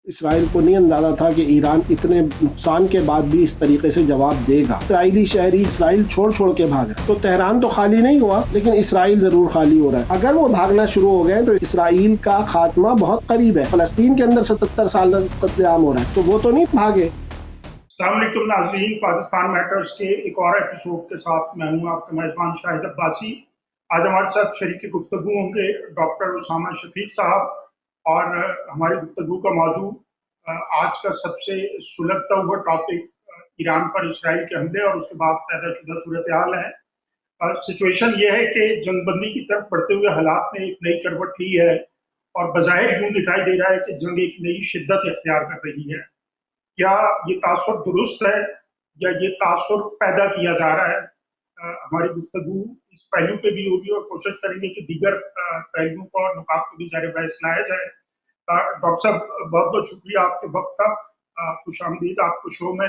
اسرائیل کو نہیں اندازہ تھا کہ ایران اتنے نقصان کے بعد بھی اس طریقے سے جواب دے گا۔ اسرائیلی شہری اسرائیل چھوڑ کے بھاگ رہے، تو تہران تو خالی نہیں ہوا لیکن اسرائیل ضرور خالی ہو رہا ہے۔ اگر وہ بھاگنا شروع ہو گئے تو اسرائیل کا خاتمہ بہت قریب ہے۔ فلسطین کے اندر 77 سال قتل عام ہو رہا ہے، تو وہ تو نہیں بھاگے۔ السلام علیکم ناظرین، پاکستان میٹرز کے ایک اور ایپیسوڈ کے ساتھ میں ہوں آپ کا میزبان شاہد عباسی۔ آج ہمارے ساتھ شریک گفتگو ہوں گے ڈاکٹر اسامہ شفیق صاحب، اور ہماری گفتگو کا موضوع آج کا سب سے سلگتا ہوا ٹاپک ایران پر اسرائیل کے حملے اور اس کے بعد پیدا شدہ صورتحال ہے۔ سچویشن یہ ہے کہ جنگ بندی کی طرف بڑھتے ہوئے حالات نے ایک نئی کروٹ لی ہے اور بظاہر یوں دکھائی دے رہا ہے کہ جنگ ایک نئی شدت اختیار کر رہی ہے۔ کیا یہ تاثر درست ہے یا یہ تاثر پیدا کیا جا رہا ہے؟ ہماری گفتگو اس پہلو پہ بھی ہوگی اور کوشش کریں گے کہ دیگر پہلوؤں کو اور نکات کو بھی زیر بحث لایا جائے۔ ڈاکٹر صاحب بہت بہت شکریہ آپ کے وقت کا، خوش آمدید آپ کو شو میں۔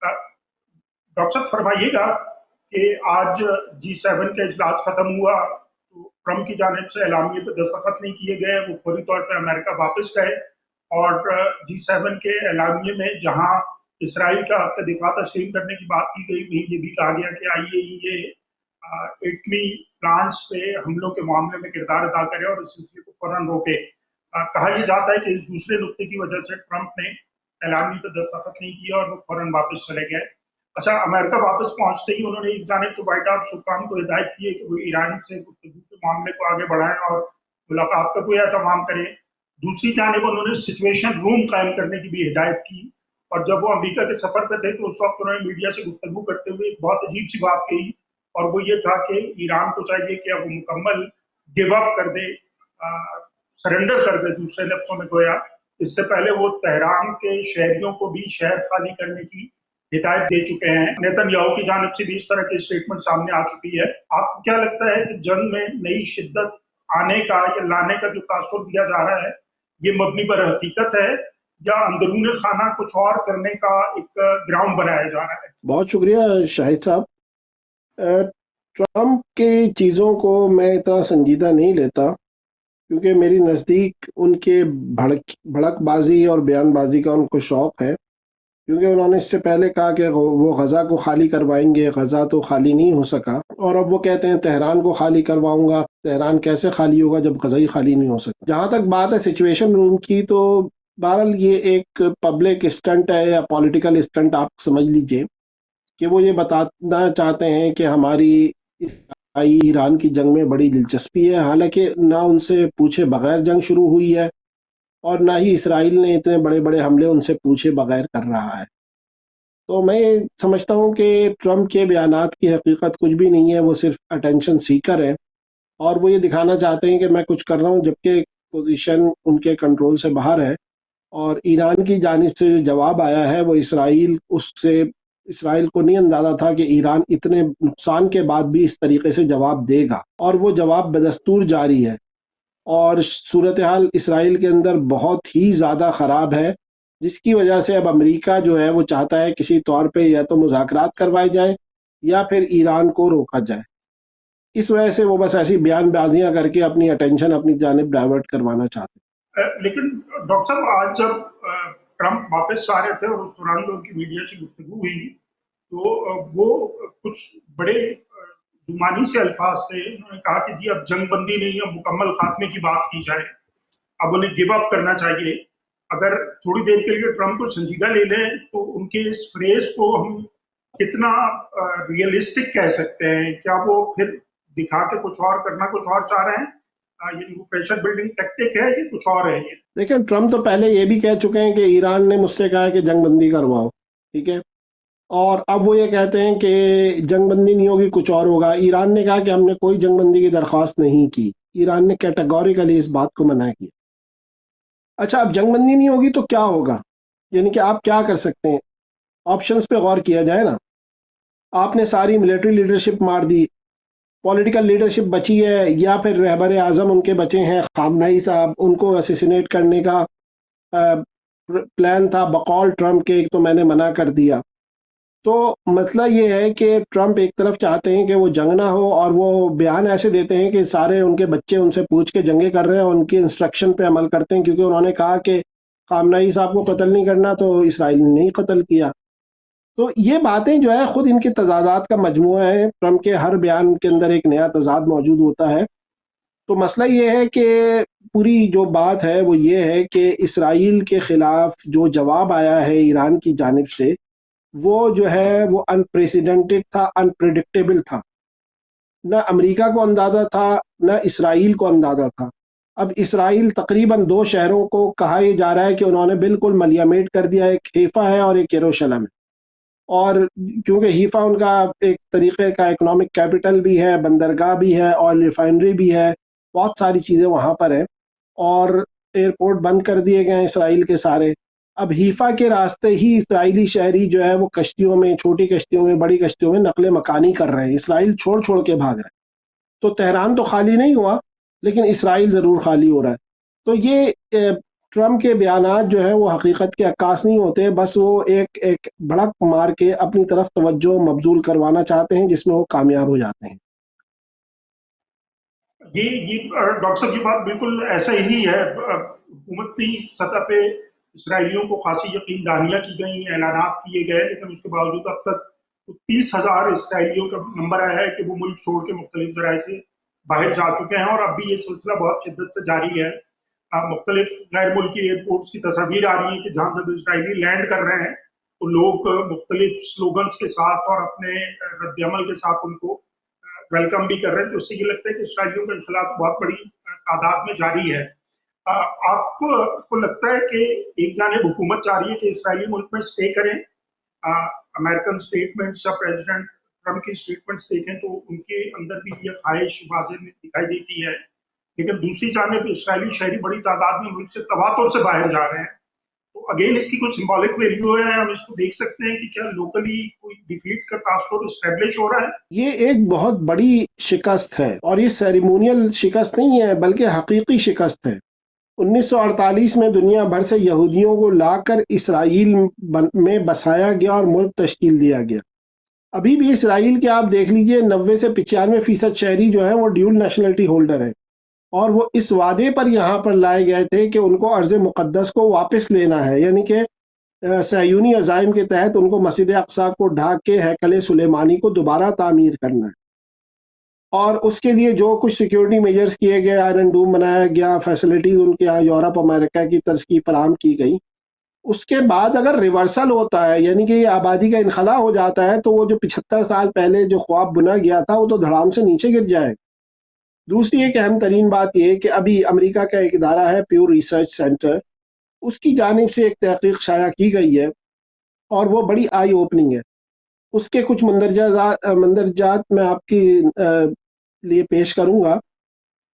ڈاکٹر صاحب فرمائیے گا کہ آج G7 کا اجلاس ختم ہوا تو ٹرمپ کی جانب سے اعلامیے پہ دستخط نہیں کیے گئے، وہ فوری طور پہ امریکہ واپس گئے، اور G7 کے اعلامیے میں جہاں اسرائیل کا حق دفاع تسلیم کرنے کی بات کی گئی، وہیں یہ بھی کہا گیا کہ IAEA ایٹمی پلانٹس پہ حملوں کے معاملے میں کردار ادا کرے اور اس سلسلے کو فوراً روکے۔ کہا یہ جاتا ہے کہ اس دوسرے نقطے کی وجہ سے ٹرمپ نے اعلامیے پہ دستخط نہیں کیا اور وہ فوراً واپس چلے گئے۔ اچھا، امریکہ واپس پہنچتے ہی انہوں نے ایک جانب تو وائٹ ہاؤس حکام کو ہدایت کی ہے کہ وہ ایران سے گفتگو کے معاملے کو آگے بڑھائیں اور ملاقات کا کوئی اہتمام کریں، دوسری جانب انہوں نے سچویشن روم قائم کرنے کی بھی ہدایت کی، اور جب وہ امریکہ کے سفر پہ تھے تو اس وقت انہوں نے میڈیا سے گفتگو کرتے ہوئے ایک بہت عجیب سی بات کہی، اور وہ یہ تھا کہ ایران کو چاہیے کہ اب وہ مکمل گیو اپ کر دے، سرنڈر کر دے، دوسرے لفظوں میں گویا اس سے پہلے وہ تہران کے شہریوں کو بھی شہر خالی کرنے کی ہدایت دے چکے ہیں۔ نیتن یاہو کی جانب سے بھی اس طرح کی اسٹیٹمنٹ سامنے آ چکی ہے۔ آپ کو کیا لگتا ہے کہ جنگ میں نئی شدت آنے کا یا لانے کا جو تاثر دیا جا رہا ہے یہ مبنی پر حقیقت ہے یا اندرون خانہ کچھ اور کرنے کا ایک گراؤنڈ بنایا جا رہا ہے؟ بہت شکریہ شاہد صاحب۔ ٹرمپ کی چیزوں کو میں اتنا سنجیدہ نہیں لیتا، کیونکہ میری نزدیک ان کے بھڑک بازی اور بیان بازی کا ان کو شوق ہے، کیونکہ انہوں نے اس سے پہلے کہا کہ وہ غزہ کو خالی کروائیں گے، غزہ تو خالی نہیں ہو سکا، اور اب وہ کہتے ہیں تہران کو خالی کرواؤں گا۔ تہران کیسے خالی ہوگا جب غزہ ہی خالی نہیں ہو سکا؟ جہاں تک بات ہے سچویشن روم کی، تو بہرحال یہ ایک پبلک اسٹنٹ ہے یا پولیٹیکل اسٹنٹ آپ سمجھ لیجئے، کہ وہ یہ بتانا چاہتے ہیں کہ ہماری ایران کی جنگ میں بڑی دلچسپی ہے، حالانکہ نہ ان سے پوچھے بغیر جنگ شروع ہوئی ہے اور نہ ہی اسرائیل نے اتنے بڑے بڑے حملے ان سے پوچھے بغیر کر رہا ہے۔ تو میں سمجھتا ہوں کہ ٹرمپ کے بیانات کی حقیقت کچھ بھی نہیں ہے، وہ صرف اٹینشن سیکر ہے، اور وہ یہ دکھانا چاہتے ہیں کہ میں کچھ کر رہا ہوں، جبکہ پوزیشن ان کے کنٹرول سے باہر ہے، اور ایران کی جانب سے جو جواب آیا ہے وہ اسرائیل کو نہیں اندازہ تھا کہ ایران اتنے نقصان کے بعد بھی اس طریقے سے جواب دے گا، اور وہ جواب بدستور جاری ہے، اور صورتحال اسرائیل کے اندر بہت ہی زیادہ خراب ہے، جس کی وجہ سے اب امریکہ جو ہے وہ چاہتا ہے کسی طور پہ یا تو مذاکرات کروائے جائیں یا پھر ایران کو روکا جائے۔ اس وجہ سے وہ بس ایسی بیان بازیاں کر کے اپنی اٹینشن اپنی جانب ڈائیورٹ کروانا چاہتے ہیں۔ لیکن ڈاکٹر صاحب آج جب ٹرمپ واپس آ رہے تھے اور اس دوران جو ان کی میڈیا سے گفتگو ہوئی تو وہ کچھ بڑے زمانی سے الفاظ تھے، انہوں نے کہا کہ جی اب جنگ بندی نہیں، اب مکمل خاتمے کی بات کی جائے، اب انہیں گیو اپ کرنا چاہیے۔ اگر تھوڑی دیر کے لیے ٹرمپ کو سنجیدہ لے لیں تو ان کے اس فریز کو ہم کتنا ریئلسٹک کہہ سکتے ہیں؟ کیا وہ پھر دکھا کے کچھ اور کرنا کچھ اور چاہ رہے ہیں؟ یعنی وہ پریشر بلڈنگ ٹیکٹک ہے یہ کچھ اور ہے؟ یہ دیکھیں، ٹرمپ تو پہلے یہ بھی کہہ چکے ہیں کہ ایران نے مجھ سے کہا کہ جنگ بندی کرواؤ، ٹھیک ہے، اور اب وہ یہ کہتے ہیں کہ جنگ بندی نہیں ہوگی کچھ اور ہوگا۔ ایران نے کہا کہ ہم نے کوئی جنگ بندی کی درخواست نہیں کی، ایران نے کیٹیگوریکلی اس بات کو منع کیا۔ اچھا، اب جنگ بندی نہیں ہوگی تو کیا ہوگا؟ یعنی کہ آپ کیا کر سکتے ہیں؟ آپشنز پہ غور کیا جائے نا۔ آپ نے ساری ملٹری لیڈرشپ مار دی، پولیٹیکل لیڈرشپ بچی ہے، یا پھر رہبر اعظم ان کے بچے ہیں خامنئی صاحب، ان کو اسیسینیٹ کرنے کا پلان تھا بقول ٹرمپ کے، تو میں نے منع کر دیا۔ تو مسئلہ یہ ہے کہ ٹرمپ ایک طرف چاہتے ہیں کہ وہ جنگ نہ ہو، اور وہ بیان ایسے دیتے ہیں کہ سارے ان کے بچے ان سے پوچھ کے جنگیں کر رہے ہیں اور ان کی انسٹرکشن پہ عمل کرتے ہیں، کیونکہ انہوں نے کہا کہ خامنئی صاحب کو قتل نہیں کرنا تو اسرائیل نے نہیں قتل کیا. تو یہ باتیں جو ہے خود ان کے تضادات کا مجموعہ ہے. ٹرمپ کے ہر بیان کے اندر ایک نیا تضاد موجود ہوتا ہے. تو مسئلہ یہ ہے کہ پوری جو بات ہے وہ یہ ہے کہ اسرائیل کے خلاف جو جواب آیا ہے ایران کی جانب سے وہ جو ہے وہ انپریسیڈنٹڈ تھا، انپریڈکٹیبل تھا. نہ امریکہ کو اندازہ تھا نہ اسرائیل کو اندازہ تھا. اب اسرائیل تقریباً 2 شہروں کو کہا یہ جا رہا ہے کہ انہوں نے بالکل ملیامیٹ کر دیا، ایک حیفا ہے اور ایک یروشلم ہے. اور کیونکہ حیفا ان کا ایک طریقے کا اکنامک کیپٹل بھی ہے، بندرگاہ بھی ہے، آئل ریفائنری بھی ہے، بہت ساری چیزیں وہاں پر ہیں، اور ایئرپورٹ بند کر دیے گئے ہیں اسرائیل کے سارے. اب حیفا کے راستے ہی اسرائیلی شہری جو ہے وہ کشتیوں میں، چھوٹی کشتیوں میں، بڑی کشتیوں میں نقل مکانی کر رہے ہیں. اسرائیل چھوڑ چھوڑ کے بھاگ رہے ہیں. تو تہران تو خالی نہیں ہوا لیکن اسرائیل ضرور خالی ہو رہا ہے. تو یہ ٹرمپ کے بیانات جو ہیں وہ حقیقت کے عکاس نہیں ہوتے، بس وہ ایک بھڑک مار کے اپنی طرف توجہ مبذول کروانا چاہتے ہیں جس میں وہ کامیاب ہو جاتے ہیں. یہ ڈاکٹر صاحب یہ بات بالکل ایسا ہی ہے. حکومتی سطح پہ اسرائیلیوں کو خاصی یقین دہانیاں کی گئی، اعلانات کیے گئے، لیکن اس کے باوجود اب تک 30,000 اسرائیلیوں کا نمبر آیا ہے کہ وہ ملک چھوڑ کے مختلف ذرائع سے باہر جا چکے ہیں، اور اب بھی یہ سلسلہ بہت شدت سے جاری ہے. مختلف غیر ملکی ایئرپورٹس کی تصاویر آ رہی ہیں کہ جہاں جب اسرائیلی لینڈ کر رہے ہیں تو لوگ مختلف سلوگنز کے ساتھ اور اپنے رد عمل کے ساتھ ان کو ویلکم بھی کر رہے ہیں. تو اس سے یہ لگتا ہے کہ اسرائیلیوں کا انخلاء بہت بڑی تعداد میں جاری ہے. آپ کو لگتا ہے کہ ایک جانب حکومت چاہ رہی ہے کہ اسرائیلی ملک میں اسٹے کریں، امریکن اسٹیٹمنٹس یا پریزیڈنٹ ٹرمپ کی اسٹیٹمنٹس دیکھیں تو ان کے اندر بھی یہ خواہش واضح دکھائی دیتی ہے، لیکن دوسری جانب اسرائیلی شہری بڑی تعداد میں ملک سے تواتر سے باہر جا رہے ہیں. تو اگین اس کی کوئی سمبولک ویلیو ہے، ہم اس کو دیکھ سکتے ہیں کہ کیا لوکلی کوئی ڈیفیٹ کا تاثر اسٹیبلش ہو رہا ہے؟ یہ ایک بہت بڑی شکست ہے، اور یہ سیریمونیل شکست نہیں ہے بلکہ حقیقی شکست ہے. 1948 میں دنیا بھر سے یہودیوں کو لا کر اسرائیل میں بسایا گیا اور ملک تشکیل دیا گیا. ابھی بھی اسرائیل کے آپ دیکھ لیجئے 90 سے 95% شہری جو ہیں وہ ڈیول نیشنلٹی ہولڈر ہیں، اور وہ اس وعدے پر یہاں پر لائے گئے تھے کہ ان کو ارض مقدس کو واپس لینا ہے، یعنی کہ صہیونی عزائم کے تحت ان کو مسجد اقصی کو ڈھانک کے ہیکل سلیمانی کو دوبارہ تعمیر کرنا ہے. اور اس کے لیے جو کچھ سیکیورٹی میجرز کیے گئے، آئرن ڈوم بنایا گیا، فیسلٹیز ان کے یہاں یورپ امریکہ کی طرز کی فراہم کی گئی. اس کے بعد اگر ریورسل ہوتا ہے، یعنی کہ یہ آبادی کا انخلاء ہو جاتا ہے، تو وہ جو 75 سال پہلے جو خواب بنا گیا تھا وہ تو دھڑام سے نیچے گر جائے. دوسری ایک اہم ترین بات یہ کہ ابھی امریکہ کا ایک ادارہ ہے پیو ریسرچ سینٹر، اس کی جانب سے ایک تحقیق شائع کی گئی ہے اور وہ بڑی آئی اوپننگ ہے. اس کے کچھ مندرجات میں آپ کی لیے پیش کروں گا.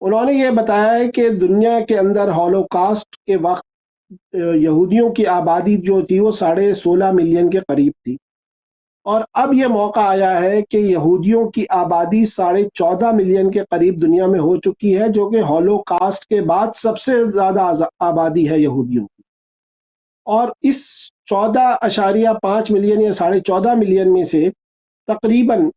انہوں نے یہ بتایا ہے کہ دنیا کے اندر ہولوکاسٹ کے وقت یہودیوں کی آبادی جو تھی وہ 16.5 ملین کے قریب تھی، اور اب یہ موقع آیا ہے کہ یہودیوں کی آبادی 14.5 ملین کے قریب دنیا میں ہو چکی ہے، جو کہ ہولوکاسٹ کے بعد سب سے زیادہ آبادی ہے یہودیوں کی. اور اس 14.5 ملین یا 14.5 ملین میں سے تقریباً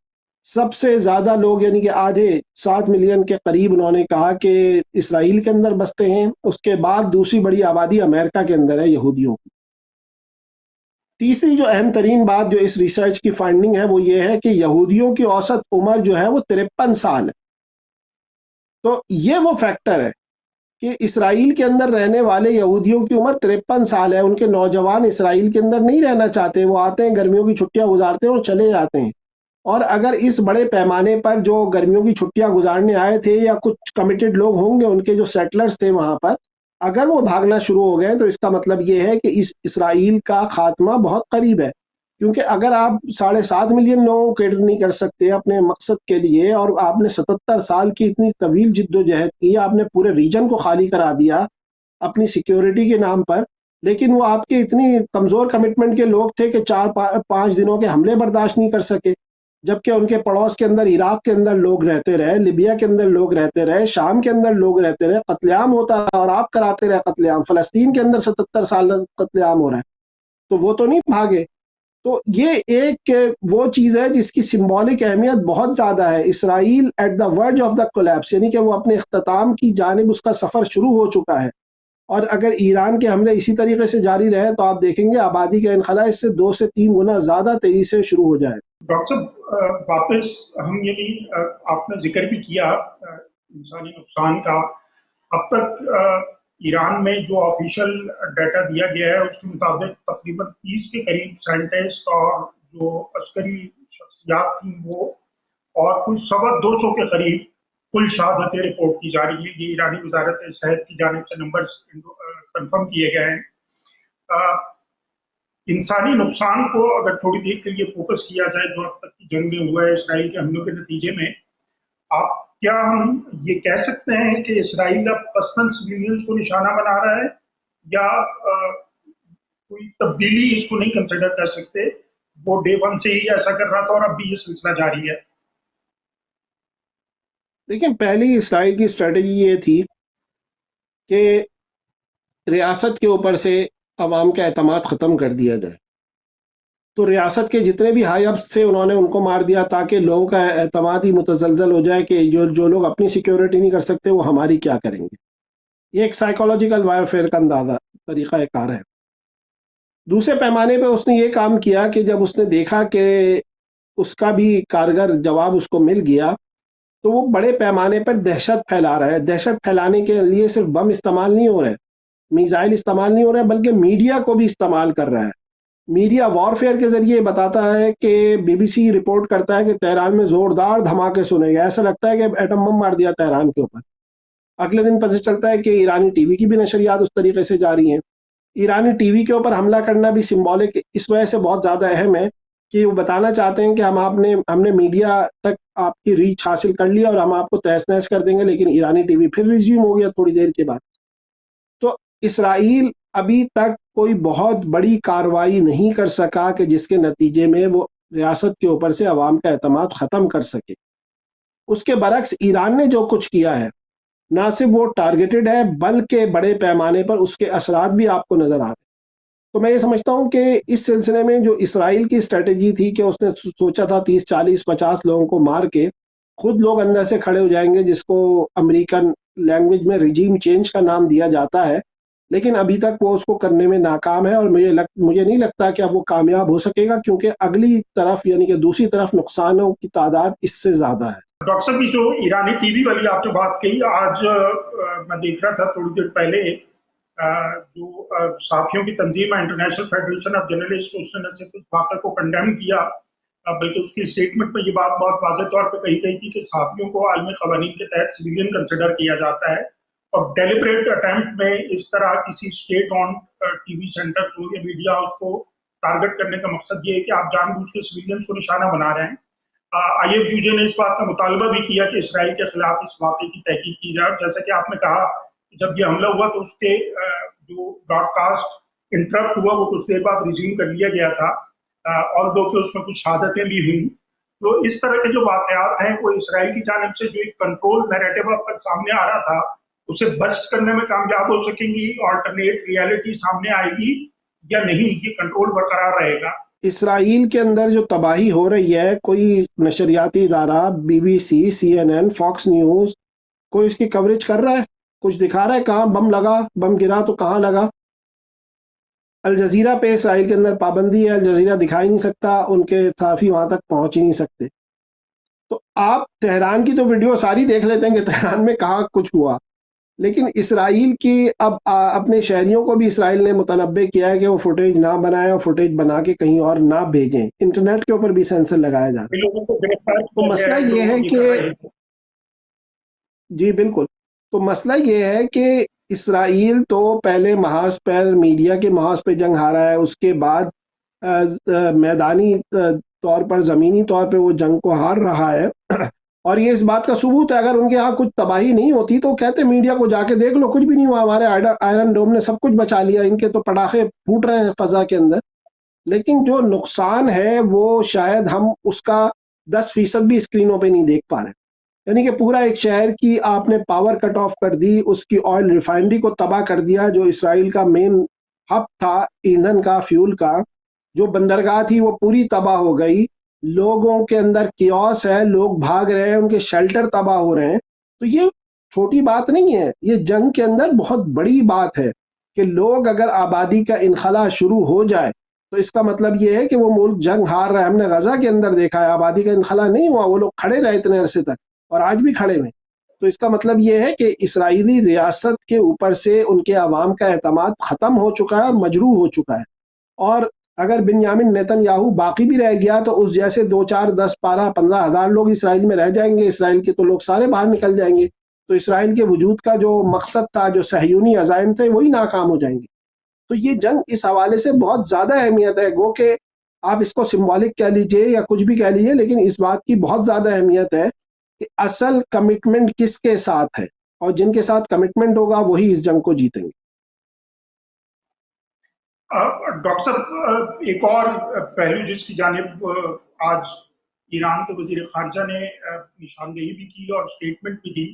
سب سے زیادہ لوگ یعنی کہ آدھے 7 ملین کے قریب انہوں نے کہا کہ اسرائیل کے اندر بستے ہیں. اس کے بعد دوسری بڑی آبادی امریکہ کے اندر ہے یہودیوں کی. تیسری جو اہم ترین بات جو اس ریسرچ کی فائنڈنگ ہے وہ یہ ہے کہ یہودیوں کی اوسط عمر جو ہے وہ 53 سال ہے. تو یہ وہ فیکٹر ہے کہ اسرائیل کے اندر رہنے والے یہودیوں کی عمر 53 سال ہے. ان کے نوجوان اسرائیل کے اندر نہیں رہنا چاہتے، وہ آتے ہیں گرمیوں کی چھٹیاں گزارتے ہیں اور چلے جاتے ہیں. اور اگر اس بڑے پیمانے پر جو گرمیوں کی چھٹیاں گزارنے آئے تھے یا کچھ کمیٹڈ لوگ ہوں گے ان کے جو سیٹلرز تھے وہاں پر، اگر وہ بھاگنا شروع ہو گئے تو اس کا مطلب یہ ہے کہ اس اسرائیل کا خاتمہ بہت قریب ہے. کیونکہ اگر آپ 7.5 ملین لوگوں کو کیٹر نہیں کر سکتے اپنے مقصد کے لیے، اور آپ نے 77 سال کی اتنی طویل جد و جہد کی، آپ نے پورے ریجن کو خالی کرا دیا اپنی سیکیورٹی کے نام پر، لیکن وہ آپ کے اتنی کمزور کمٹمنٹ کے لوگ تھے کہ 4-5 دنوں کے حملے برداشت نہیں کر سکے، جبکہ ان کے پڑوس کے اندر عراق کے اندر لوگ رہتے رہے، لیبیا کے اندر لوگ رہتے رہے، شام کے اندر لوگ رہتے رہے، قتل عام ہوتا رہا اور آپ کراتے رہے قتل عام. فلسطین کے اندر 77 سال قتل عام ہو رہا ہے، تو وہ تو نہیں بھاگے. تو یہ ایک وہ چیز ہے جس کی سمبولک اہمیت بہت زیادہ ہے. Israel at the verge of the collapse, یعنی کہ وہ اپنے اختتام کی جانب اس کا سفر شروع ہو چکا ہے، اور اگر ایران کے حملے اسی طریقے سے جاری رہے تو آپ دیکھیں گے آبادی کا انخلا اس سے 2 سے 3 گنا زیادہ تیزی سے شروع ہو جائے. ڈاکٹر صاحب واپس ہم یعنی آپ نے ذکر بھی کیا انسانی نقصان کا. اب تک ایران میں جو آفیشیل ڈیٹا دیا گیا ہے اس کے مطابق تقریباً 30 کے قریب سائنٹسٹ اور جو عسکری شخصیات تھیں وہ اور کچھ 250 کے قریب کل شہادتیں رپورٹ کی جا رہی ہیں. یہ ایرانی وزارت صحت کی جانب سے نمبرز کنفرم کیے گئے ہیں. انسانی نقصان کو اگر تھوڑی دیر کے لیے فوکس کیا جائے جو اب تک کی جنگ میں ہوا ہے اسرائیل کے حملوں کے نتیجے میں، آپ کیا ہم یہ کہہ سکتے ہیں کہ اسرائیل اب قصداً سویلینز کو نشانہ بنا رہا ہے یا کوئی تبدیلی اس کو نہیں کنسیڈر کر سکتے؟ وہ ڈے ون سے ہی ایسا کر رہا تھا اور اب بھی یہ سلسلہ جاری ہے. دیکھیں پہلی اسرائیل کی اسٹریٹجی یہ تھی کہ ریاست کے اوپر سے عوام کا اعتماد ختم کر دیا جائے. تو ریاست کے جتنے بھی ہائی اپس تھے انہوں نے ان کو مار دیا تاکہ لوگوں کا اعتماد ہی متزلزل ہو جائے کہ جو لوگ اپنی سیکیورٹی نہیں کر سکتے وہ ہماری کیا کریں گے. یہ ایک سائیکولوجیکل وارفیئر کا اندازہ طریقہ کار ہے. دوسرے پیمانے پہ اس نے یہ کام کیا کہ جب اس نے دیکھا کہ اس کا بھی کارگر جواب اس کو مل گیا تو وہ بڑے پیمانے پر دہشت پھیلا رہا ہے. دہشت پھیلانے کے لیے صرف بم استعمال نہیں ہو رہے، میزائل استعمال نہیں ہو رہے، بلکہ میڈیا کو بھی استعمال کر رہا ہے. میڈیا وارفیئر کے ذریعے بتاتا ہے کہ بی بی سی رپورٹ کرتا ہے کہ تہران میں زوردار دھماکے سنے گئے، ایسا لگتا ہے کہ ایٹم بم مار دیا تہران کے اوپر. اگلے دن پتہ چلتا ہے کہ ایرانی ٹی وی کی بھی نشریات اس طریقے سے جاری ہیں. ایرانی ٹی وی کے اوپر حملہ کرنا بھی سمبولک اس وجہ سے بہت زیادہ اہم ہے کہ وہ بتانا چاہتے ہیں کہ ہم نے میڈیا تک آپ کی ریچ حاصل کر لیا اور ہم آپ کو تہس نہس کر دیں گے. لیکن ایرانی ٹی وی پھر ریزیوم ہو گیا تھوڑی دیر کے بعد. تو اسرائیل ابھی تک کوئی بہت بڑی کارروائی نہیں کر سکا کہ جس کے نتیجے میں وہ ریاست کے اوپر سے عوام کا اعتماد ختم کر سکے. اس کے برعکس ایران نے جو کچھ کیا ہے نہ صرف وہ ٹارگیٹڈ ہے بلکہ بڑے پیمانے پر اس کے اثرات بھی آپ کو نظر آتے. تو میں یہ سمجھتا ہوں کہ اس سلسلے میں جو اسرائیل کی اسٹریٹجی تھی کہ اس نے سوچا تھا 30 40 50 لوگوں کو مار کے خود لوگ اندر سے کھڑے ہو جائیں گے، جس کو امریکن لینگویج میں ریجیم چینج کا نام دیا جاتا ہے، لیکن ابھی تک وہ اس کو کرنے میں ناکام ہے اور مجھے نہیں لگتا کہ اب وہ کامیاب ہو سکے گا، کیونکہ اگلی طرف یعنی کہ دوسری طرف نقصانوں کی تعداد اس سے زیادہ ہے. ڈاکٹر صاحب جو ایرانی ٹی وی والی آپ نے بات کہی، آج میں دیکھ رہا تھا تھوڑی دیر پہلے جو صحافیوں کی تنظیم ہے انٹرنیشنل فیڈریشن آف جرنلسٹ، اس نے نہ صرف اس واقعے کو کنڈیم کیا بلکہ اس کی اسٹیٹمنٹ میں یہ بات بہت واضح طور پہ کہی گئی تھی کہ صحافیوں کو عالمی قوانین کے تحت سویلین کنسیڈر کیا جاتا ہے اور ڈیلیبریٹ اٹیمپٹ میں اس طرح کسی state on T V centre کو یا میڈیا ہاؤس کو ٹارگٹ کرنے کا مقصد یہ ہے کہ آپ جان بوجھ کے سویلینز کو نشانہ بنا رہے ہیں. آئی ایف یو جے نے اس بات کا مطالبہ بھی کیا کہ اسرائیل کے خلاف اس واقعے کی تحقیق کی جائے. جیسا کہ آپ نے کہا جب یہ حملہ ہوا تو اس کے جو براڈ کاسٹ انٹرپٹ ہوا وہ کچھ دیر بعد ریزیوم کر لیا گیا تھا اور دو کہ اس میں کچھ شہادتیں بھی ہوئیں. تو اس طرح کے جو واقعات ہیں وہ اسرائیل کی جانب سے جو ایک کنٹرول نیریٹو اب تک سامنے آ رہا تھا اسے بسٹ کرنے میں کامیاب ہو سکیں گی، آلٹرنیٹ ریالٹی سامنے آئے گی یا نہیں، یہ کنٹرول برقرار رہے گا؟ اسرائیل کے اندر جو تباہی ہو رہی ہے، کوئی نشریاتی ادارہ B B C, C N N, Fox News کوئی اس کی کوریج کر رہا ہے؟ کچھ دکھا رہا ہے کہاں بم لگا، بم گرا تو کہاں لگا؟ الجزیرہ پہ اسرائیل کے اندر پابندی ہے، الجزیرہ دکھا ہی نہیں سکتا، ان کے صحافی وہاں تک پہنچ ہی نہیں سکتے. تو آپ تہران کی تو ویڈیو ساری دیکھ لیتے ہیں کہ تہران میں کہاں کچھ ہوا، لیکن اسرائیل کی اب اپنے شہریوں کو بھی اسرائیل نے متنبع کیا ہے کہ وہ فوٹیج نہ بنائیں اور فوٹیج بنا کے کہیں اور نہ بھیجیں. انٹرنیٹ کے اوپر بھی سینسر لگایا جا رہا ہے. لوگوں کو گرفتار تو کیا مسئلہ گیا ہے یہ ہے جو کہ کر رہے تھے. جی بالکل، تو مسئلہ یہ ہے کہ اسرائیل تو پہلے محاذ پر میڈیا کے محاذ پہ جنگ ہارا ہے، اس کے بعد میدانی طور پر زمینی طور پہ وہ جنگ کو ہار رہا ہے. اور یہ اس بات کا ثبوت ہے، اگر ان کے ہاں کچھ تباہی نہیں ہوتی تو کہتے میڈیا کو جا کے دیکھ لو کچھ بھی نہیں ہوا، ہمارے آئرن ڈوم نے سب کچھ بچا لیا، ان کے تو پٹاخے پھوٹ رہے ہیں فضا کے اندر. لیکن جو نقصان ہے وہ شاید ہم اس کا 10% بھی اسکرینوں پہ نہیں دیکھ پا رہے. یعنی کہ پورا ایک شہر کی آپ نے پاور کٹ آف کر دی، اس کی آئل ریفائنری کو تباہ کر دیا، جو اسرائیل کا مین ہب تھا ایندھن کا، فیول کا، جو بندرگاہ تھی وہ پوری تباہ ہو گئی. لوگوں کے اندر کیوس ہے، لوگ بھاگ رہے ہیں، ان کے شیلٹر تباہ ہو رہے ہیں. تو یہ چھوٹی بات نہیں ہے، یہ جنگ کے اندر بہت بڑی بات ہے. کہ لوگ اگر آبادی کا انخلا شروع ہو جائے تو اس کا مطلب یہ ہے کہ وہ ملک جنگ ہار رہا ہے. ہم نے غزہ کے اندر دیکھا ہے آبادی کا انخلا نہیں ہوا, وہ لوگ کھڑے رہے اتنے عرصے تک اور آج بھی کھڑے ہوئے. تو اس کا مطلب یہ ہے کہ اسرائیلی ریاست کے اوپر سے ان کے عوام کا اعتماد ختم ہو چکا ہے اور مجروح ہو چکا ہے. اور اگر بنیامین نیتن یاہو باقی بھی رہ گیا تو اس جیسے 2 4 10 12 15 ہزار لوگ اسرائیل میں رہ جائیں گے. اسرائیل کے تو لوگ سارے باہر نکل جائیں گے, تو اسرائیل کے وجود کا جو مقصد تھا, جو صہیونی عزائم تھے, وہی ناکام ہو جائیں گے. تو یہ جنگ اس حوالے سے بہت زیادہ اہمیت ہے. گو کہ آپ اس کو سمبولک کہہ لیجئے یا کچھ بھی کہہ لیجئے, لیکن اس بات کی بہت زیادہ اہمیت ہے کہ اصل کمٹمنٹ کس کے ساتھ ہے, اور جن کے ساتھ کمٹمنٹ ہوگا وہی اس جنگ کو جیتیں گے. ڈاکٹر صاحب ایک اور پہلو جس کی جانب آج ایران کے وزیر خارجہ نے نشاندہی بھی کی اور اسٹیٹمنٹ بھی دی،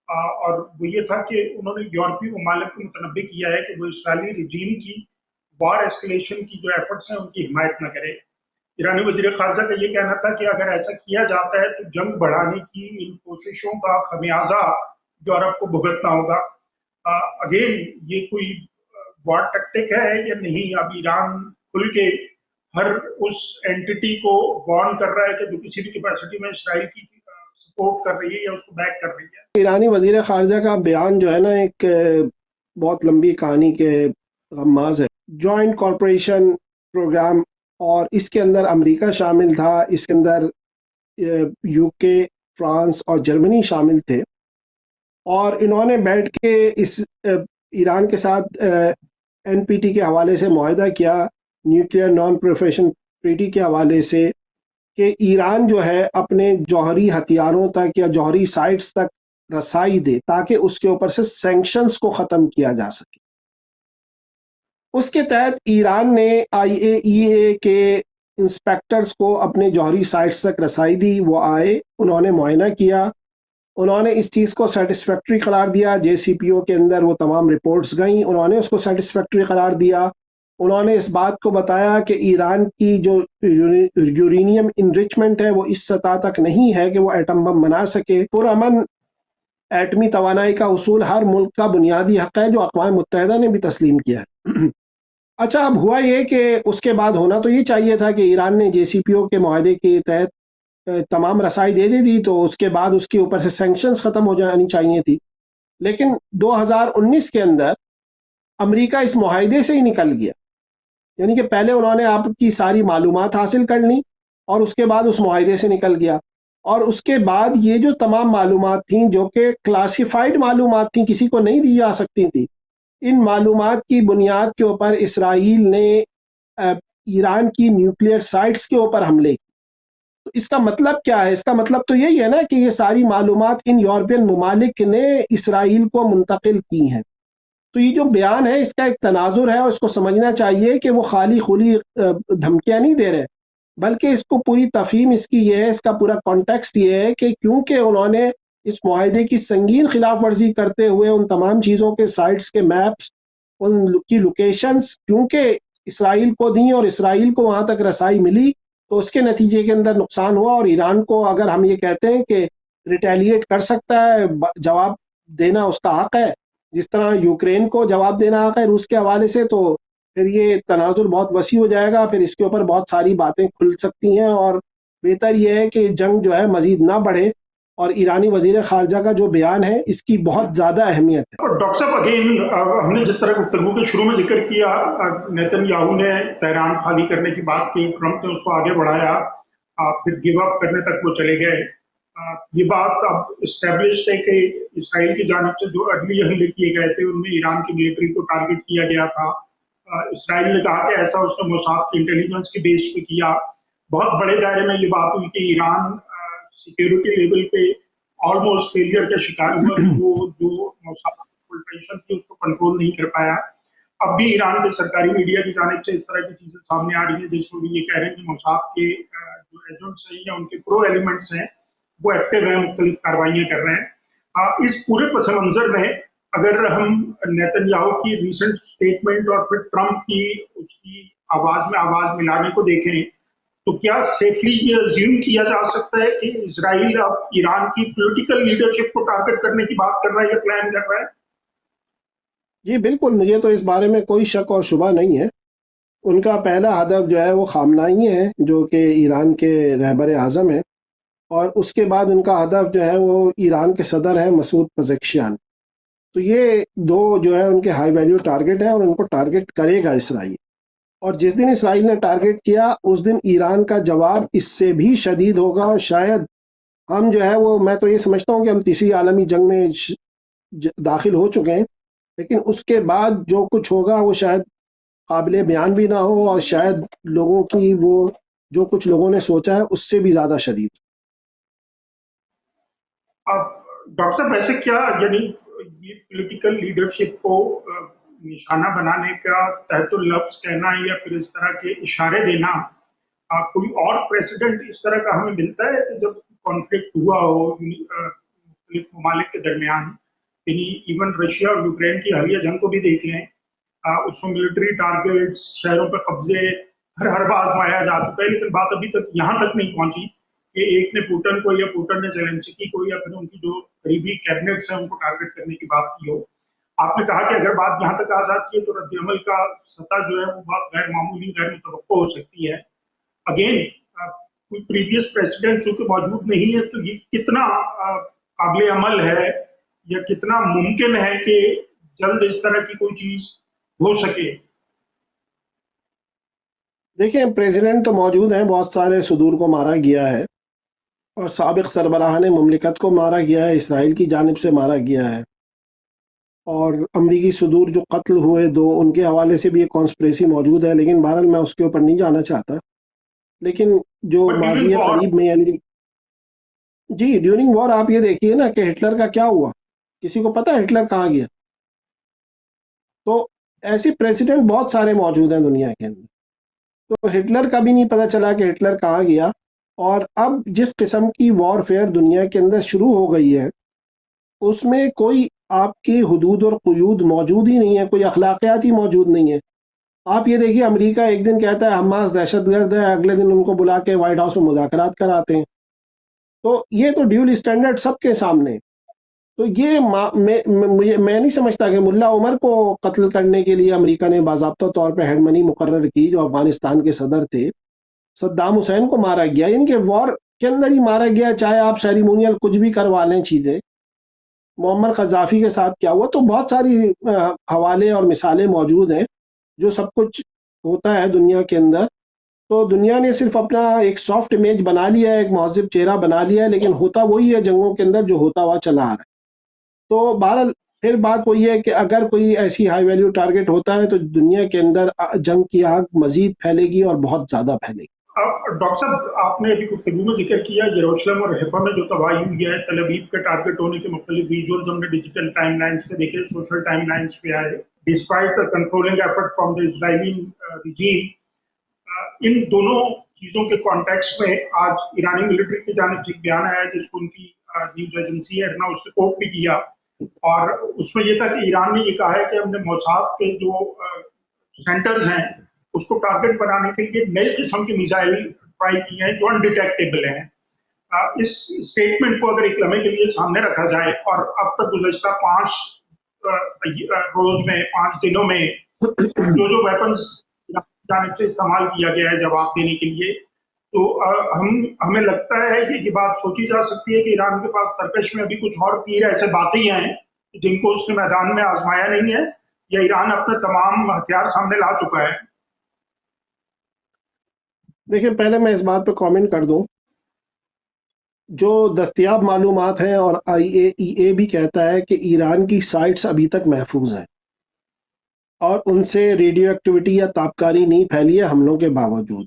اور وہ یہ تھا کہ انہوں نے یورپی ممالک کو متنبع کیا ہے کہ وہ اسرائیلی رجیم کی وار ایسکلیشن کی جو ایفرٹس ہیں ان کی حمایت نہ کرے۔ ایرانی وزیر خارجہ کا یہ کہنا تھا کہ اگر ایسا کیا جاتا ہے تو جنگ بڑھانے کی ان کوششوں کا خمیازہ یورپ کو بھگتنا ہوگا۔ اگین یہ کوئی وار ٹیکٹک ہے یا نہیں؟ اب ایران کھل کے ہر اس اینٹی کو وارن کر رہا ہے کہ جو کسی بھی کیپیسٹی میں اسرائیل کی سپورٹ کر رہی ہے یا اس کو بیک کر رہی ہے۔ ایرانی وزیر خارجہ کا بیان جو ہے نا ایک بہت لمبی کہانی کے غماز ہے۔ جوائنٹ کارپوریشن پروگرام، اور اس کے اندر امریکہ شامل تھا، اس کے اندر یو کے، فرانس اور جرمنی شامل تھے، اور انہوں نے بیٹھ کے اس ایران کے ساتھ این پی ٹی کے حوالے سے معاہدہ کیا، نیوکلیئر نان پروفیشن ٹریٹی کے حوالے سے، کہ ایران جو ہے اپنے جوہری ہتھیاروں تک یا جوہری سائٹس تک رسائی دے تاکہ اس کے اوپر سے سینکشنز کو ختم کیا جا سکے۔ اس کے تحت ایران نے آئی اے ای اے کے انسپیکٹرز کو اپنے جوہری سائٹس تک رسائی دی۔ وہ آئے، انہوں نے معائنہ کیا، انہوں نے اس چیز کو سیٹسفیکٹری قرار دیا۔ جے سی پی او کے اندر وہ تمام رپورٹس گئیں، انہوں نے اس کو سیٹسفیکٹری قرار دیا۔ انہوں نے اس بات کو بتایا کہ ایران کی جو یورینیم انریچمنٹ ہے وہ اس سطح تک نہیں ہے کہ وہ ایٹم بم بنا سکے۔ پرامن ایٹمی توانائی کا حصول ہر ملک کا بنیادی حق ہے، جو اقوام متحدہ نے بھی تسلیم کیا ہے۔ اچھا، اب ہوا یہ کہ اس کے بعد ہونا تو یہ چاہیے تھا کہ ایران نے جے سی پی او کے معاہدے کے تحت تمام رسائی دے دی تو اس کے بعد اس کے اوپر سے سینکشنز ختم ہو جانی چاہیے تھی۔ لیکن 2019 کے اندر امریکہ اس معاہدے سے ہی نکل گیا، یعنی کہ پہلے انہوں نے آپ کی ساری معلومات حاصل کر لی اور اس کے بعد اس معاہدے سے نکل گیا، اور اس کے بعد یہ جو تمام معلومات تھیں جو کہ کلاسیفائڈ معلومات تھیں، کسی کو نہیں دی جا سکتی تھی، ان معلومات کی بنیاد کے اوپر اسرائیل نے ایران کی نیوکلیئر سائٹس کے اوپر حملے کی۔ تو اس کا مطلب کیا ہے؟ اس کا مطلب تو یہی ہے نا کہ یہ ساری معلومات ان یورپین ممالک نے اسرائیل کو منتقل کی ہیں۔ تو یہ جو بیان ہے اس کا ایک تناظر ہے، اور اس کو سمجھنا چاہیے کہ وہ خالی خلی دھمکیاں نہیں دے رہے، بلکہ اس کو پوری تفہیم اس کی یہ ہے، اس کا پورا کانٹیکسٹ یہ ہے کہ کیونکہ انہوں نے اس معاہدے کی سنگین خلاف ورزی کرتے ہوئے ان تمام چیزوں کے سائٹس کے میپس، ان کی لوکیشنز کیونکہ اسرائیل کو دیں اور اسرائیل کو وہاں تک رسائی ملی، تو اس کے نتیجے کے اندر نقصان ہوا۔ اور ایران کو اگر ہم یہ کہتے ہیں کہ ریٹیلیٹ کر سکتا ہے، جواب دینا اس کا حق ہے، جس طرح یوکرین کو جواب دینا حق ہے روس کے حوالے سے، تو پھر یہ تناظر بہت وسیع ہو جائے گا، پھر اس کے اوپر بہت ساری باتیں کھل سکتی ہیں، اور بہتر یہ ہے کہ جنگ جو ہے مزید نہ بڑھے۔ اور ایرانی وزیر خارجہ کا جو بیان ہے اس کی بہت زیادہ اہمیت ہے۔ ڈاکٹر صاحب اگین ہم نے جس طرح گفتگو کے شروع میں ذکر کیا، نیتن یاہو نے تہران خالی کرنے کی بات کی، ٹرمپ نے اس کو آگے بڑھایا، پھر گیو اپ کرنے تک وہ چلے گئے۔ یہ بات اب اسٹیبلشڈ ہے کہ اسرائیل کی جانب سے جو عدلی حملے کیے گئے تھے ان میں ایران کی ملٹری کو ٹارگٹ کیا گیا تھا۔ اسرائیل نے کہا کہ ایسا اس نے موساد کی انٹیلیجنس کے بیس پہ کیا۔ بہت بڑے دائرے میں یہ بات ہوئی کہ ایران سیکیورٹی لیول پہ آلموسٹ فیلئر کا شکار ہوا، وہ جو موساد انفلٹریشن تھی اس کو کنٹرول نہیں کر پایا۔ اب بھی ایران کے سرکاری میڈیا کی جانب سے اس طرح کی چیزیں سامنے آ رہی ہیں جس میں بھی یہ کہہ رہے ہیں کہ موساد کے جو ایجنٹس ہیں یا ان کے پرو ایلیمنٹس ہیں وہ ایکٹیو ہیں، مختلف کاروائیاں کر رہے ہیں۔ اس پورے پس منظر میں اگر ہم نیتن یاہو کی ریسنٹ اسٹیٹمنٹ اور پھر ٹرمپ کی اس کی آواز میں آواز ملانے کو دیکھیں تو کیا سیفلی یہ ازیوم کیا جا سکتا ہے کہ اسرائیل اب ایران کی پولیٹیکل لیڈرشپ کو ٹارگٹ کرنے کی بات کر رہا ہے یا پلان کر رہا ہے؟ جی بالکل، مجھے تو اس بارے میں کوئی شک اور شبہ نہیں ہے. ان کا پہلا ہدف جو ہے وہ خامنائی ہے، جو کہ ایران کے رہبر اعظم ہیں، اور اس کے بعد ان کا ہدف جو ہے وہ ایران کے صدر ہیں مسعود پزیکشیان. تو یہ دو جو ہے ان کے ہائی ویلیو ٹارگٹ ہیں، اور ان کو ٹارگٹ کرے گا اسرائیل. اور جس دن اسرائیل نے ٹارگٹ کیا اس دن ایران کا جواب اس سے بھی شدید ہوگا، اور شاید ہم جو ہے وہ، میں تو یہ سمجھتا ہوں کہ ہم تیسری عالمی جنگ میں داخل ہو چکے ہیں، لیکن اس کے بعد جو کچھ ہوگا وہ شاید قابل بیان بھی نہ ہو، اور شاید لوگوں کی وہ جو کچھ لوگوں نے سوچا ہے اس سے بھی زیادہ شدید. اب ڈاکٹر صاحب ویسے کیا یعنی یہ پولیٹیکل لیڈرشپ کو نشانہ بنانے کا تحت اللفظ کہنا یا پھر اس طرح کے اشارے دینا، کوئی اور پریسیڈنٹ اس طرح کا ہمیں ملتا ہے کہ جب کانفلکٹ ہوا ہو مختلف ممالک کے درمیان؟ یعنی ایون رشیا اور یوکرین کی حالیہ جنگ کو بھی دیکھ لیں، اس میں ملٹری ٹارگیٹس، شہروں پر قبضے، ہر بار آزمایا جا چکا ہے، لیکن بات ابھی تک یہاں تک نہیں پہنچی کہ ایک نے پوٹن کو یا پوٹن نے زیلنسکی کو یا پھر ان کی جو قریبی کیبنٹس ہیں ان کو ٹارگٹ کرنے کی بات کی ہو. آپ نے کہا کہ اگر بات یہاں تک آ جاتی ہے تو رد عمل کا سطح جو ہے وہ بات غیر معمولی، غیر متوقع ہو سکتی ہے. اگین کوئی پریویس پریسیڈنٹ چونکہ موجود نہیں ہے تو یہ کتنا قابل عمل ہے یا کتنا ممکن ہے کہ جلد اس طرح کی کوئی چیز ہو سکے؟ دیکھیں، پریزیڈنٹ تو موجود ہیں، بہت سارے صدور کو مارا گیا ہے، اور سابق سربراہان مملکت کو مارا گیا ہے، اسرائیل کی جانب سے مارا گیا ہے، اور امریکی صدور جو قتل ہوئے دو، ان کے حوالے سے بھی ایک کانسپریسی موجود ہے، لیکن بہرحال میں اس کے اوپر نہیں جانا چاہتا. لیکن جو بٹ ڈیورنگ ماضی وار قریب میں یعنی، جی ڈیورنگ وار آپ یہ دیکھیے نا کہ ہٹلر کا کیا ہوا، کسی کو پتہ ہے ہٹلر کہاں گیا؟ تو ایسے پریزیڈنٹ بہت سارے موجود ہیں دنیا کے اندر، تو ہٹلر کا بھی نہیں پتہ چلا کہ ہٹلر کہاں گیا. اور اب جس قسم کی وار فیئر دنیا کے اندر شروع ہو گئی ہے، اس میں کوئی آپ کی حدود اور قیود موجود ہی نہیں ہے، کوئی اخلاقیات ہی موجود نہیں ہے. آپ یہ دیکھیے، امریکہ ایک دن کہتا ہے حماس دہشت گرد ہے، اگلے دن ان کو بلا کے وائٹ ہاؤس میں مذاکرات کراتے ہیں. تو یہ تو ڈیول اسٹینڈرڈ سب کے سامنے. تو یہ میں نہیں سمجھتا کہ ملا عمر کو قتل کرنے کے لیے امریکہ نے باضابطہ طور پہ ہیڈ منی مقرر کی، جو افغانستان کے صدر تھے. صدام حسین کو مارا گیا، یعنی کہ وار کے اندر ہی مارا گیا، چاہے آپ سیریمونیل کچھ بھی کروا لیں چیزیں. معمر قذافی کے ساتھ کیا ہوا، تو بہت ساری حوالے اور مثالیں موجود ہیں جو سب کچھ ہوتا ہے دنیا کے اندر. تو دنیا نے صرف اپنا ایک سافٹ امیج بنا لیا ہے، ایک مہذب چہرہ بنا لیا ہے، لیکن ہوتا وہی ہے جنگوں کے اندر جو ہوتا ہوا چلا آ رہا ہے. تو بہرحال پھر بات وہی ہے کہ اگر کوئی ایسی ہائی ویلیو ٹارگٹ ہوتا ہے تو دنیا کے اندر جنگ کی آگ مزید پھیلے گی اور بہت زیادہ پھیلے گی. ڈاکٹر صاحب آپ نے ابھی گفتگو میں ذکر کیا یروشلم اور حیفا میں جو تباہی ہوئی ہے، تل ابیب کے ٹارگٹ ہونے کے مختلف ویژول ہم نے ڈیجیٹل ٹائم لائنز پہ دیکھے، سوشل ٹائم لائنز پہ آئے. Despite the controlling effort from the Israeli regime, ان دونوں چیزوں کے کانٹیکس میں آج ایرانی ملٹری کی جانب سے ایک بیان آیا جس کو ان کی نیوز ایجنسی ہے ارنا اس نے کوٹ بھی کیا، اور اس میں یہ تھا کہ ایران نے یہ کہا ہے کہ ہم نے موساد کے جو سینٹرز ہیں اس کو ٹارگٹ بنانے کے لیے نئے قسم کے میزائل ٹرائی کیے ہیں جو انڈیٹیکٹیبل ہیں. اس اسٹیٹمنٹ کو اگر ایک لمحے کے لیے سامنے رکھا جائے، اور اب تک گزشتہ 5 روز میں، 5 دنوں میں جو ویپنز جانب سے استعمال کیا گیا ہے جواب دینے کے لیے، تو ہمیں لگتا ہے کہ یہ بات سوچی جا سکتی ہے کہ ایران کے پاس ترکش میں ابھی کچھ اور تیر ایسے باقی ہیں جن کو اس نے میدان میں آزمایا نہیں ہے، یا ایران اپنے تمام ہتھیار سامنے لا چکا ہے. دیکھیں، پہلے میں اس بات پہ کامنٹ کر دوں. جو دستیاب معلومات ہیں، اور IAEA بھی کہتا ہے کہ ایران کی سائٹس ابھی تک محفوظ ہیں اور ان سے ریڈیو ایکٹیویٹی یا تابکاری نہیں پھیلی ہے حملوں کے باوجود.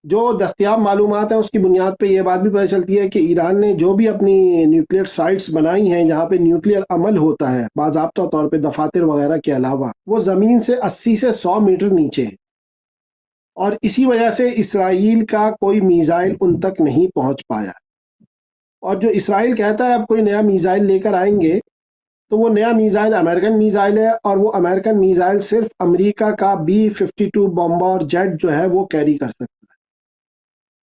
جو دستیاب معلومات ہیں اس کی بنیاد پہ یہ بات بھی پتہ چلتی ہے کہ ایران نے جو بھی اپنی نیوکلیئر سائٹس بنائی ہیں جہاں پہ نیوکلیئر عمل ہوتا ہے باضابطہ طور پہ دفاتر وغیرہ کے علاوہ، وہ زمین سے 80 سے 100 میٹر نیچے ہے، اور اسی وجہ سے اسرائیل کا کوئی میزائل ان تک نہیں پہنچ پایا. اور جو اسرائیل کہتا ہے اب کوئی نیا میزائل لے کر آئیں گے، تو وہ نیا میزائل امریکن میزائل ہے، اور وہ امریکن میزائل صرف امریکہ کا B-52 بمبار جیٹ جو ہے وہ کیری کر سکتا ہے.